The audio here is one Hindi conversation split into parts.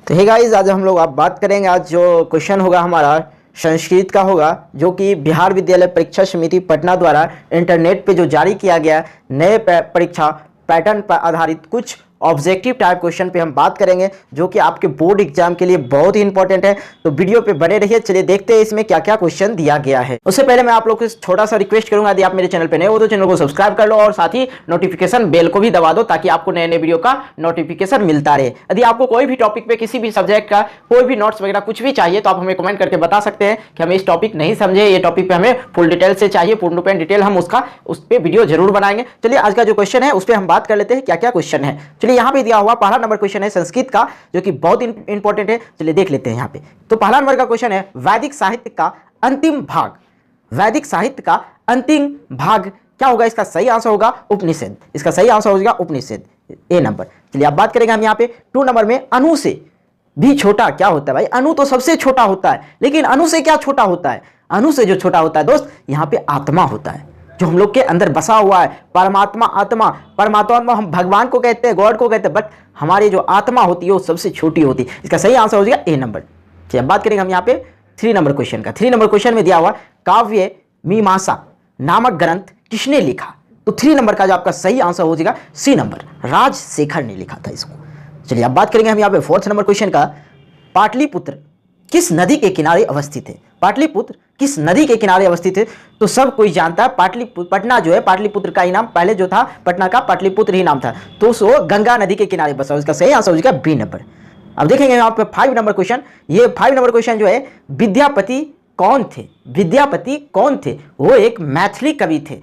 तो हे गाइस, आज हम लोग आप बात करेंगे। आज जो क्वेश्चन होगा हमारा संस्कृत का होगा, जो कि बिहार विद्यालय परीक्षा समिति पटना द्वारा इंटरनेट पे जो जारी किया गया नए परीक्षा पैटर्न पर आधारित कुछ ऑब्जेक्टिव टाइप क्वेश्चन पे हम बात करेंगे, जो कि आपके बोर्ड एग्जाम के लिए बहुत ही इंपॉर्टेंट है। तो वीडियो पे बने रहिए। चलिए देखते हैं इसमें क्या क्या क्वेश्चन दिया गया है। उससे पहले मैं आप लोग से छोटा सा रिक्वेस्ट करूंगा, यदि आप मेरे चैनल पे नए हो तो चैनल को सब्सक्राइब कर लो और साथ ही नोटिफिकेशन बेल को भी दबा दो, ताकि आपको नए नए वीडियो का नोटिफिकेशन मिलता रहे। यदि आपको कोई भी टॉपिक पे किसी भी सब्जेक्ट का कोई भी नोट्स वगैरह कुछ भी चाहिए तो आप हमें कमेंट करके बता सकते हैं कि हमें इस टॉपिक नहीं समझे, ये टॉपिक पे हमें फुल डिटेल से चाहिए, पूर्ण पेन डिटेल, हम उस पर वीडियो जरूर बनाएंगे। चलिए आज का जो क्वेश्चन है उस पर हम बात कर लेते हैं क्या क्या क्वेश्चन है। चलिए यहाँ पे दिया हुआ पहला नंबर क्वेश्चन है संस्कृत का, जो कि बहुत इंपॉर्टेंट है। चलिए देख लेते हैं यहाँ पे। तो पहला नंबर का क्वेश्चन है वैदिक साहित्य का अंतिम भाग। वैदिक साहित्य का अंतिम भाग क्या होगा? इसका सही आंसर होगा उपनिषद। इसका सही आंसर होगा उपनिषद, ए नंबर। चलिए अब बात करेंगे हम यहाँ पे 2 नंबर में। अणु से भी छोटा क्या होता है? भाई अणु तो सबसे छोटा होता है, लेकिन अणु से क्या छोटा होता है? अणु से जो छोटा होता है दोस्त, यहाँ पे आत्मा होता है, जो हम लोग के अंदर बसा हुआ है। परमात्मा, आत्मा, परमात्मा हम भगवान को कहते हैं, गॉड को कहते हैं, बट हमारी जो आत्मा होती है वो सबसे छोटी होती है। इसका सही आंसर हो जाएगा ए नंबर। चलिए बात करेंगे हम यहाँ पे 3 नंबर क्वेश्चन का। 3 नंबर क्वेश्चन में दिया हुआ काव्य मीमांसा नामक ग्रंथ किसने लिखा? तो 3 नंबर का जो आपका सही आंसर हो जाएगा सी नंबर, राजशेखर ने लिखा था इसको। चलिए अब बात करेंगे हम यहाँ पे 4th नंबर क्वेश्चन का। पाटलिपुत्र किस नदी के किनारे अवस्थित है? पाटलिपुत्र किस नदी के किनारे अवस्थित है? तो सब कोई जानता है पाटलिपुत्र, पटना जो है, पाटलिपुत्र का ही नाम पहले जो था पटना का पाटलिपुत्र ही नाम था, तो वो गंगा नदी के किनारे बसा। इसका सही आंसर हो जाएगा बी नंबर। अब देखेंगे यहाँ पे 5 नंबर क्वेश्चन। ये 5 नंबर क्वेश्चन जो है, विद्यापति कौन थे? विद्यापति कौन थे? वो एक मैथिली कवि थे।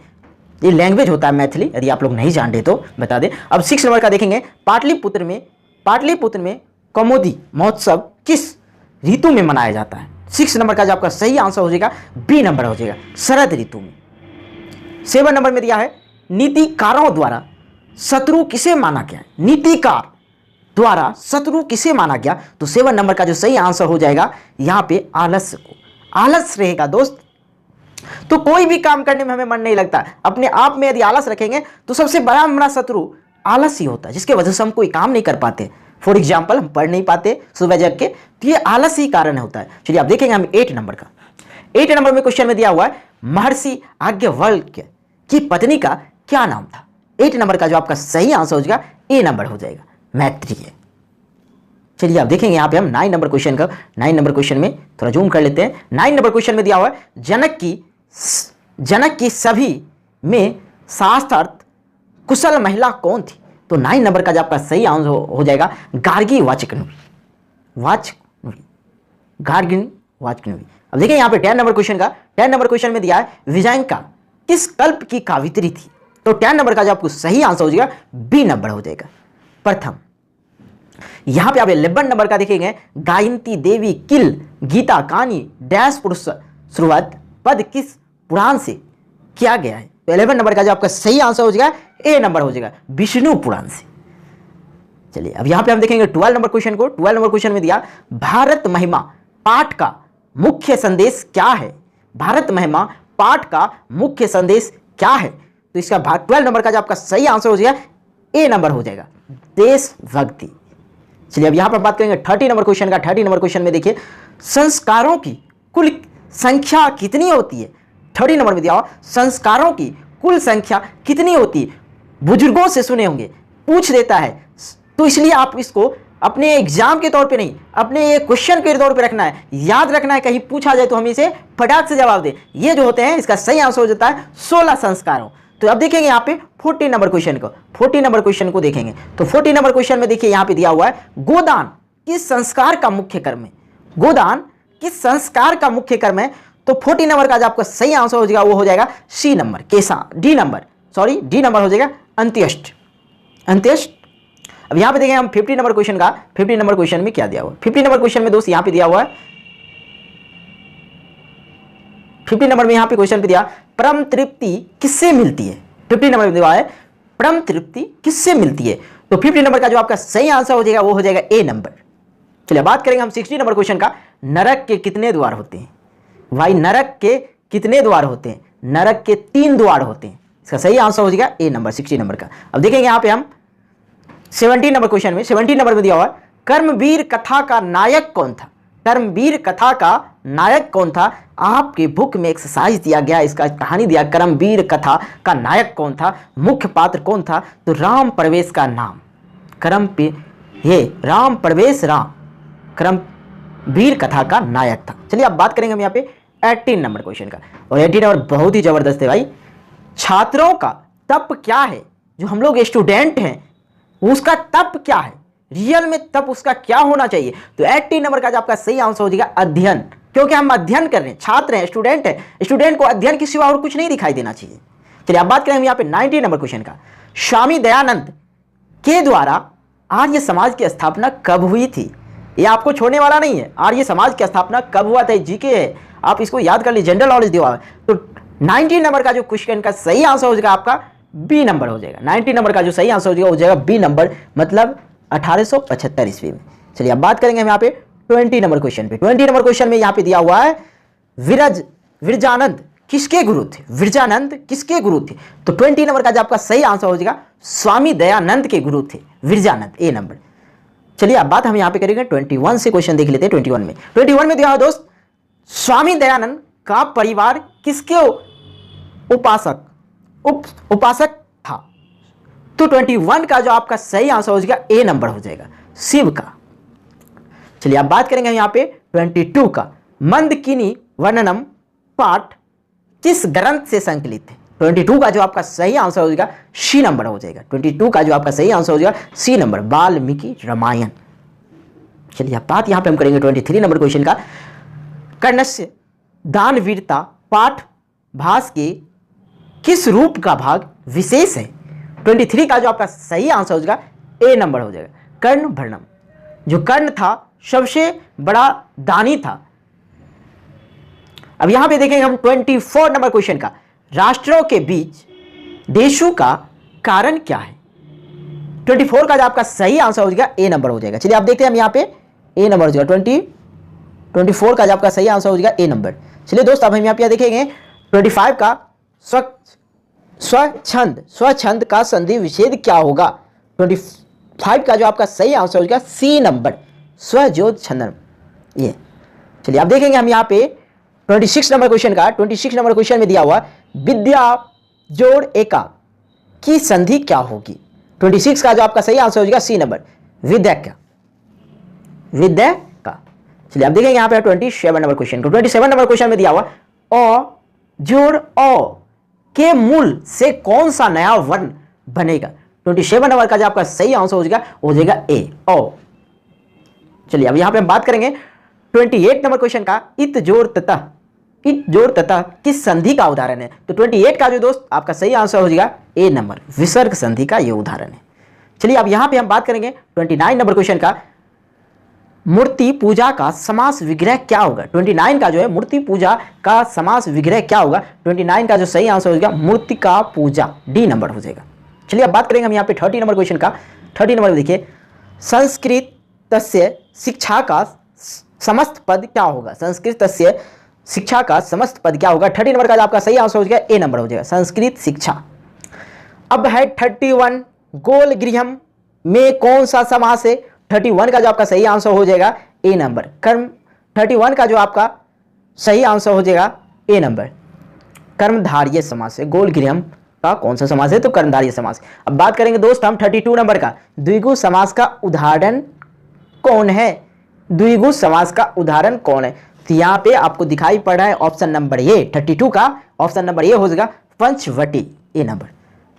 ये लैंग्वेज होता है मैथिली, यदि आप लोग नहीं जानते तो बता दें। अब 6 नंबर का देखेंगे। पाटलिपुत्र में कौमुदी महोत्सव किस ऋतु में मनाया जाता है? 6 नंबर का जो आपका सही आंसर हो जाएगा बी नंबर हो जाएगा, शरद ऋतु में। 7 नंबर में दिया है नीतिकारों द्वारा शत्रु किसे माना गया? नीतिकार द्वारा शत्रु किसे माना गया? तो 7 नंबर का जो सही आंसर हो जाएगा यहाँ पे आलस्य को। आलस रहेगा दोस्त तो कोई भी काम करने में हमें मन नहीं लगता। अपने आप में यदि आलस रखेंगे तो सबसे बड़ा हमारा शत्रु आलस ही होता है, जिसके वजह से हम कोई काम नहीं कर पाते। फॉर एग्जाम्पल, हम पढ़ नहीं पाते सुबह जग के, तो ये आलस ही कारण होता है। चलिए आप देखेंगे हम 8 नंबर का। 8 नंबर में क्वेश्चन में दिया हुआ है महर्षि याज्ञवल्क्य की पत्नी का क्या नाम था? 8 नंबर का जो आपका सही आंसर हो जाएगा ए नंबर हो जाएगा, मैत्रेय। चलिए आप देखेंगे यहाँ पे हम 9 नंबर क्वेश्चन का। 9 नंबर क्वेश्चन में थोड़ा जूम कर लेते हैं। 9 नंबर क्वेश्चन में दिया हुआ है जनक की सभी में शास्त्रार्थ कुशल महिला कौन थी? तो 9 नंबर का जो आपका सही आंसर हो जाएगा गार्गी वाचकनुवी। अब देखिए यहाँ पे 10 नंबर क्वेश्चन का। 10 नंबर क्वेश्चन में दिया है विजयंका किस कल्प की कावित्री थी? तो 10 नंबर का जो आपको सही आंसर हो जाएगा बी नंबर हो जाएगा, प्रथम। यहाँ पे आप 11 नंबर का देखेंगे गायंती देवी किल गीता कहानी डैश पुरुष शुरुआत पद किस पुराण से किया गया है? तो 11 नंबर का जो आपका सही आंसर हो जाएगा ए नंबर हो जाएगा, विष्णु पुराण से। चलिए अब यहाँ पे हम देखेंगे 12 नंबर क्वेश्चन को। 12 नंबर क्वेश्चन में दिया भारत महिमा पाठ का मुख्य संदेश क्या है? भारत महिमा पाठ का मुख्य संदेश क्या है? तो इसका 12 नंबर का जो आपका सही आंसर हो जाएगा ए नंबर हो जाएगा, देशभक्ति। चलिए अब यहाँ पर बात करेंगे 30 नंबर क्वेश्चन का। 30 नंबर क्वेश्चन में देखिए संस्कारों की कुल संख्या कितनी होती है? 30 नंबर में दिया हुआ संस्कारों की कुल संख्या कितनी होती है? बुजुर्गों से सुने होंगे, पूछ देता है, तो इसलिए आप इसको अपने एग्जाम के तौर पे नहीं, अपने क्वेश्चन के तौर पे रखना है, याद रखना है, कहीं पूछा जाए तो हम इसे फटाक से जवाब दें। ये जो होते हैं इसका सही आंसर हो जाता है 16 संस्कारों। तो अब देखेंगे यहाँ पे 40 नंबर क्वेश्चन को। 40 नंबर क्वेश्चन को देखेंगे तो 40 नंबर क्वेश्चन में देखिए यहाँ पे दिया हुआ है गोदान किस संस्कार का मुख्य कर्म है? गोदान किस संस्कार का मुख्य कर्म है? तो 40 नंबर का जो आपका सही आंसर हो जाएगा वो हो जाएगा सी नंबर, डी नंबर हो जाएगा अंत्येष्ट। अब यहाँ पे देखें हम 50 नंबर क्वेश्चन का। 50 नंबर क्वेश्चन में क्या दिया हुआ है? 50 नंबर क्वेश्चन में दोस्त यहाँ पे दिया हुआ है 50 नंबर में यहाँ पे क्वेश्चन पे दिया परम तृप्ति किससे मिलती है? 50 नंबर में दिया है परम तृप्ति किससे मिलती है? तो 50 नंबर का जो आपका सही आंसर हो जाएगा वो हो जाएगा ए नंबर। चलिए बात करेंगे हम 60 नंबर क्वेश्चन का। नरक के कितने द्वार होते हैं? भाई नरक के कितने द्वार होते हैं? नरक के 3 द्वार होते हैं। इसका सही आंसर हो जाएगा ए नंबर, 60 नंबर का। अब देखेंगे यहाँ पे हम 17 नंबर क्वेश्चन में। 17 नंबर में दिया हुआ कर्मवीर कथा का नायक कौन था? कर्मवीर कथा का नायक कौन था? आपके बुक में एक्सरसाइज दिया गया, इसका कहानी दिया, कर्मवीर कथा का नायक कौन था, मुख्य पात्र कौन था? तो राम प्रवेश का नाम, राम प्रवेश राम कर्मवीर कथा का नायक था। चलिए अब बात करेंगे हम यहाँ पे 18 नंबर क्वेश्चन का, और 18 नंबर बहुत ही जबरदस्त है भाई। छात्रों का तप क्या है? जो हम लोग स्टूडेंट हैं उसका तप क्या है? रियल में तप उसका क्या होना चाहिए? तो 18 नंबर का जो आपका सही आंसर हो जाएगा अध्ययन, क्योंकि हम अध्ययन कर रहे हैं, छात्र हैं, स्टूडेंट हैं, स्टूडेंट को अध्ययन के सिवा और कुछ नहीं दिखाई देना चाहिए। चलिए अब बात करें हम यहाँ पे 19 नंबर क्वेश्चन का। स्वामी दयानंद के द्वारा आर्य समाज की स्थापना कब हुई थी? ये आपको छोड़ने वाला नहीं है। आर्य समाज की स्थापना कब हुआ था? जीके है, आप इसको याद कर लीजिए, जनरल नॉलेज दिया। तो 19 नंबर का जो क्वेश्चन का सही आंसर हो जाएगा आपका बी नंबर हो जाएगा। 19 नंबर का जो सही आंसर हो जाएगा बी नंबर, मतलब 1875 ईस्वी में। चलिए अब बात करेंगे हम यहाँ पे 20 नंबर क्वेश्चन पे। 20 नंबर क्वेश्चन में यहाँ पे दिया हुआ है विरजानंद किसके गुरु थे? विरजानंद किसके गुरु थे? तो 20 नंबर का जो आपका सही आंसर हो जाएगा स्वामी दयानंद के गुरु थे विरजानंद, ए नंबर। चलिए अब बात हम यहाँ पे करेंगे 21 से, क्वेश्चन देख लेते हैं 21 में दिया हुआ दोस्त, स्वामी दयानंद का परिवार किसके उपासक था? तो 21 का जो आपका सही आंसर हो जाएगा ए नंबर हो जाएगा, शिव का। चलिए अब बात करेंगे यहाँ पे 22 का, मंदकिनी वर्णनम पाठ किस ग्रंथ से संकलित है? 22 का जो आपका सही आंसर हो जाएगा सी नंबर हो जाएगा। 22 का जो आपका सही आंसर हो जाएगा सी नंबर, वाल्मीकि रामायण। चलिए अब बात यहाँ पे हम करेंगे 23 नंबर क्वेश्चन का, कर्णस्य दानवीरता पाठ भास के किस रूप का भाग विशेष है? 23 का जो आपका सही आंसर हो जाएगा ए नंबर हो जाएगा, कर्ण भरणम। जो कर्ण था सबसे बड़ा दानी था। अब यहां पे देखेंगे हम 24 नंबर क्वेश्चन का, राष्ट्रों के बीच देशों का कारण क्या है? 24 का जो आपका सही आंसर हो जाएगा ए नंबर हो जाएगा। चलिए आप देखते हैं हम यहाँ पे ए नंबर हो जाएगा 24 का जो आपका सही आंसर हो जाएगा ए नंबर। चलिए दोस्त अब हम यहाँ पे देखेंगे 25 का, स्वच्छंद का संधि विच्छेद क्या होगा? 25 का जो आपका सही आंसर हो जाएगा सी नंबर, स्वज्योत छंदन, ये। चलिए आप देखेंगे हम यहाँ पे 26 नंबर क्वेश्चन का। 26 नंबर क्वेश्चन में दिया हुआ विद्या जोड़ एका की संधि क्या होगी? 26 का जो आपका सही आंसर हो जाएगा सी नंबर, विद्या का। चलिए आप देखेंगे यहाँ पे 27 नंबर क्वेश्चन को। 27 नंबर क्वेश्चन में दिया हुआ अ जोड़ अ के मूल से कौन सा नया वर्ण बनेगा? 27 नंबर का जो आपका सही आंसर हो जाएगा ए, ओ। चलिए अब यहाँ पे हम बात करेंगे 28 नंबर क्वेश्चन का, इत जोड़ तथा किस संधि का उदाहरण है? तो 28 का जो दोस्त आपका सही आंसर हो जाएगा ए नंबर, विसर्ग संधि का ये उदाहरण है। चलिए अब यहाँ पे हम बात करेंगे 29 नंबर क्वेश्चन का, मूर्ति पूजा का समास विग्रह क्या होगा? 29 का जो है मूर्ति पूजा का समास विग्रह क्या होगा? 29 का जो सही आंसर हो जाएगा मूर्ति का पूजा, डी नंबर हो जाएगा। चलिए अब बात करेंगे हम यहाँ पे 30 नंबर क्वेश्चन का। 30 नंबर में देखिए, संस्कृत तस्य शिक्षा का समस्त पद क्या होगा? संस्कृत तस्य शिक्षा का समस्त पद क्या होगा? 30 नंबर का जो आपका सही आंसर हो जाएगा ए नंबर हो जाएगा, संस्कृत शिक्षा। अब है 31, गोल गृहम में कौन सा समास है? 31 का जो आपका सही आंसर हो जाएगा ए नंबर, कर्म। 31 का जो आपका सही आंसर हो जाएगा ए नंबर, कर्मधारय समास है। गोल गृहम का कौन सा समास है? तो कर्मधारय समास। अब बात करेंगे दोस्त हम 32 नंबर का, द्विगु समास का उदाहरण कौन है? द्विगु समास का उदाहरण कौन है? तो यहाँ पे आपको दिखाई पड़ रहा है ऑप्शन नंबर ए, 32 का ऑप्शन नंबर ए हो जाएगा पंचवटी, ए नंबर।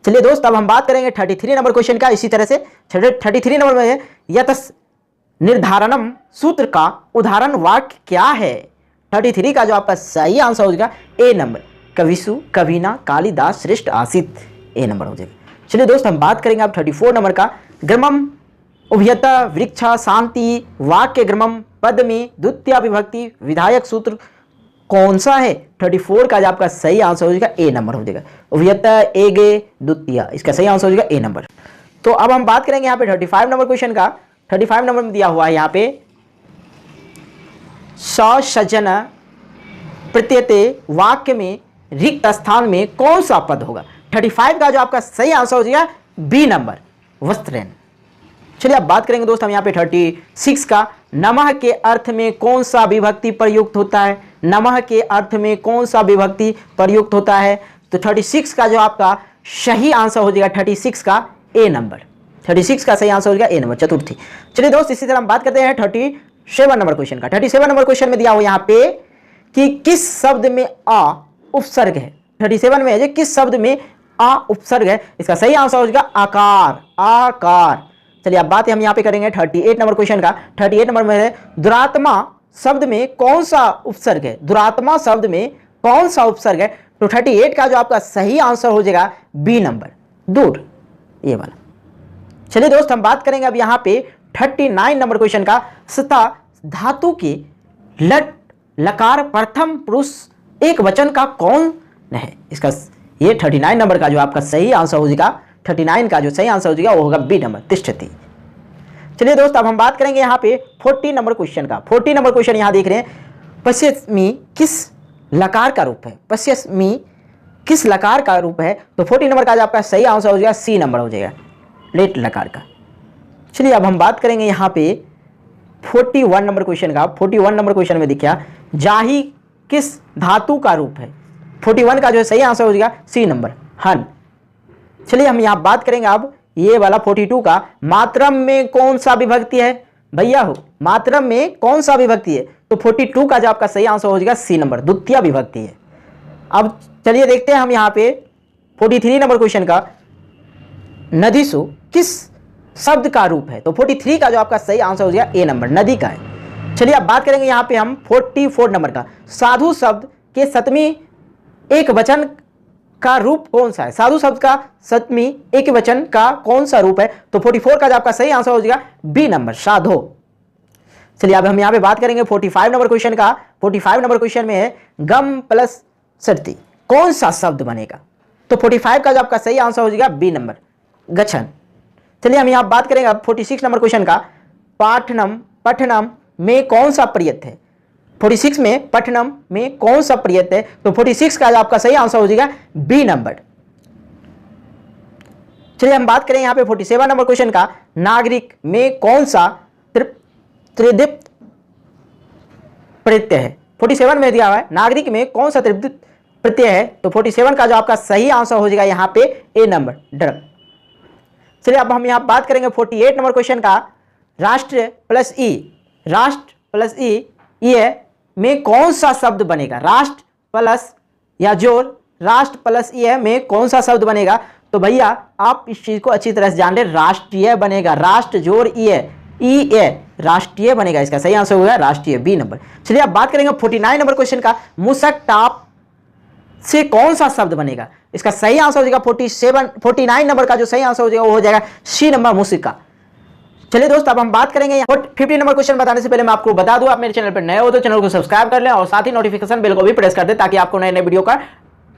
चलिए दोस्त अब हम बात करेंगे 33 नंबर क्वेश्चन का। इसी तरह से 33 नंबर में यतस निर्धारणम सूत्र का उदाहरण वाक्य क्या है? 33 का जो आपका सही आंसर हो जाएगा ए नंबर, कविसु कविना कालिदास श्रेष्ठ आसित, ए नंबर हो जाएगा। चलिए दोस्त हम बात करेंगे अब 34 नंबर का, ग्रमम उभयता वृक्षा शांति वाक्य ग्रमम पद में द्वितीय विभक्ति विधायक सूत्र कौन सा है? 34 का जो आपका सही आंसर हो जाएगा ए नंबर हो जाएगा, उभयता एगे द्वितीय, इसका सही आंसर हो जाएगा ए नंबर। तो अब हम बात करेंगे यहाँ पे 35 नंबर क्वेश्चन का। 35 नंबर में दिया हुआ है यहाँ पे सजन प्रत्ययते वाक्य में रिक्त स्थान में कौन सा पद होगा? 35 का जो आपका सही आंसर हो जाएगा बी नंबर, वस्त्रैन। चलिए अब बात करेंगे दोस्त हम यहाँ पे 36 का। नमः के अर्थ में कौन सा विभक्ति प्रयुक्त होता है? नमः के अर्थ में कौन सा विभक्ति प्रयुक्त होता है? तो 36 का जो आपका सही आंसर हो जाएगा 36 का ए नंबर। 36 का सही आंसर हो जाएगा ए नंबर, चतुर्थी। चलिए दोस्त इसी तरह हम बात करते हैं 37 नंबर क्वेश्चन का। 37 नंबर क्वेश्चन में दिया हुआ यहाँ पे कि किस शब्द में आ उपसर्ग है? 37 में है किस शब्द में आ उपसर्ग है? इसका सही आंसर हो जाएगा आकार, आकार। चलिए अब बात हम यहाँ पे करेंगे 38 नंबर क्वेश्चन का। 38 नंबर में है दुरात्मा शब्द में कौन सा उपसर्ग है? दुरात्मा शब्द में कौन सा उपसर्ग है? तो 38 का जो आपका सही आंसर हो जाएगा बी नंबर, दूर, ये वाला। चलिए दोस्त हम बात करेंगे अब यहाँ पे 39 नंबर क्वेश्चन का। सता धातु के लट लकार प्रथम पुरुष एक वचन का कौन है? इसका ये 39 नंबर का जो आपका सही आंसर हो जाएगा, 39 का जो सही आंसर हो जाएगा वो होगा बी नंबर, तिष्ठति। चलिए दोस्त अब हम बात करेंगे यहाँ पे 40 नंबर क्वेश्चन का। 40 नंबर क्वेश्चन यहाँ देख रहे हैं पश्यस्मी किस लकार का रूप है? पश्यस्मी किस लकार का रूप है? तो 40 नंबर का जो आपका सही आंसर हो जाएगा सी नंबर हो जाएगा, लेट लकार का। चलिए अब हम बात करेंगे यहाँ पे 41 नंबर क्वेश्चन का। 41 नंबर क्वेश्चन में देखिए जाही किस धातु का रूप है? 41 का जो सही आंसर हो जाएगा सी नंबर, हन। चलिए हम यहाँ बात करेंगे अब ये वाला 42 का। मात्रम में कौन सा विभक्ति है भैया हो? मात्रम में कौन सा विभक्ति है? तो 42 का जो आपका सही आंसर हो जाएगा सी नंबर, द्वितीय विभक्ति है। अब चलिए देखते हैं हम यहाँ पे 43 नंबर क्वेश्चन का। नदीसु किस शब्द का रूप है? तो 43 का जो आपका सही आंसर हो जाएगा ए नंबर, नदी का है। चलिए अब बात करेंगे यहाँ पे हम 44 नंबर का। साधु शब्द के सतमी एक वचन का रूप कौन सा है? साधु शब्द का सतमी एक वचन का कौन सा रूप है? तो 44 का जो आपका सही आंसर हो जाएगा बी नंबर, साधो। चलिए अब हम यहाँ पे बात करेंगे 45 नंबर क्वेश्चन का। 45 नंबर क्वेश्चन में है गम प्लस सर्ती कौन सा शब्द बनेगा? तो 45 का जो आपका सही आंसर हो जाएगा बी नंबर, गच्छन। चलिए हम यहाँ बात करेंगे अब 46 नंबर क्वेश्चन का। पाठनम पठनम में कौन सा प्रयत्न है? 46 में पठनम में कौन सा प्रयत्न है? तो 46 का जो आपका सही आंसर हो जाएगा बी नंबर। चलिए हम बात करें यहाँ पे 47 नंबर क्वेश्चन का। नागरिक में कौन सा त्रिदिप्त प्रत्यय है? 47 में दिया हुआ है नागरिक में कौन सा त्रिदिप्त प्रत्यय है? तो 47 का जो आपका सही आंसर हो जाएगा यहाँ पे ए नंबर, डर। चलिए अब हम यहाँ बात करेंगे 48 नंबर क्वेश्चन का। राष्ट्र प्लस ई, राष्ट्र प्लस ई ये में कौन सा शब्द बनेगा? राष्ट्र प्लस या जोर राष्ट्र प्लस ई में कौन सा शब्द बनेगा? तो भैया आप इस चीज को अच्छी तरह से जान रहे, राष्ट्रीय बनेगा, राष्ट्र जोर ई ए, राष्ट्रीय बनेगा। इसका सही आंसर होगा राष्ट्रीय, बी नंबर। चलिए अब बात करेंगे 49 नंबर क्वेश्चन का। मुसक टाप से कौन सा शब्द बनेगा? इसका सही आंसर हो जाएगा 49 नंबर का जो सही आंसर हो जाएगा वो हो जाएगा सी नंबर, मुसिका। चलिए दोस्त अब हम बात करेंगे 50 नंबर क्वेश्चन बताने से पहले मैं आपको बता दूं, आप मेरे चैनल पर नए हो तो चैनल को सब्सक्राइब कर लें और साथ ही नोटिफिकेशन बेल को भी प्रेस कर दें ताकि आपको नए नए वीडियो का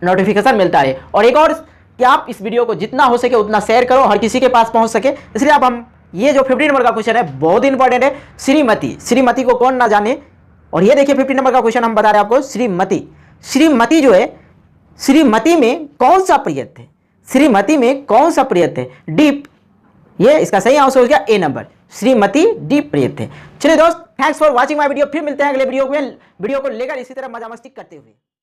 नोटिफिकेशन मिलता रहे। और एक और कि आप इस वीडियो को जितना हो सके उतना शेयर करो, हर किसी के पास पहुंच सके। इसलिए अब हम ये जो 50 नंबर का क्वेश्चन है बहुत इंपॉर्टेंट है। श्रीमती, श्रीमती को कौन ना जाने। और ये देखिए 50 नंबर का क्वेश्चन हम बता रहे हैं आपको। श्रीमती, श्रीमती जो है, श्रीमती में कौन सा प्रयत्न है? श्रीमती में कौन सा प्रयत्न है? डीप, ये इसका सही आंसर हो गया ए नंबर, श्रीमती डीप प्रयत्न है। चलिए दोस्त, thanks for watching my video. फिर मिलते हैं अगले वीडियो को लेकर इसी तरह मजा मस्ती करते हुए।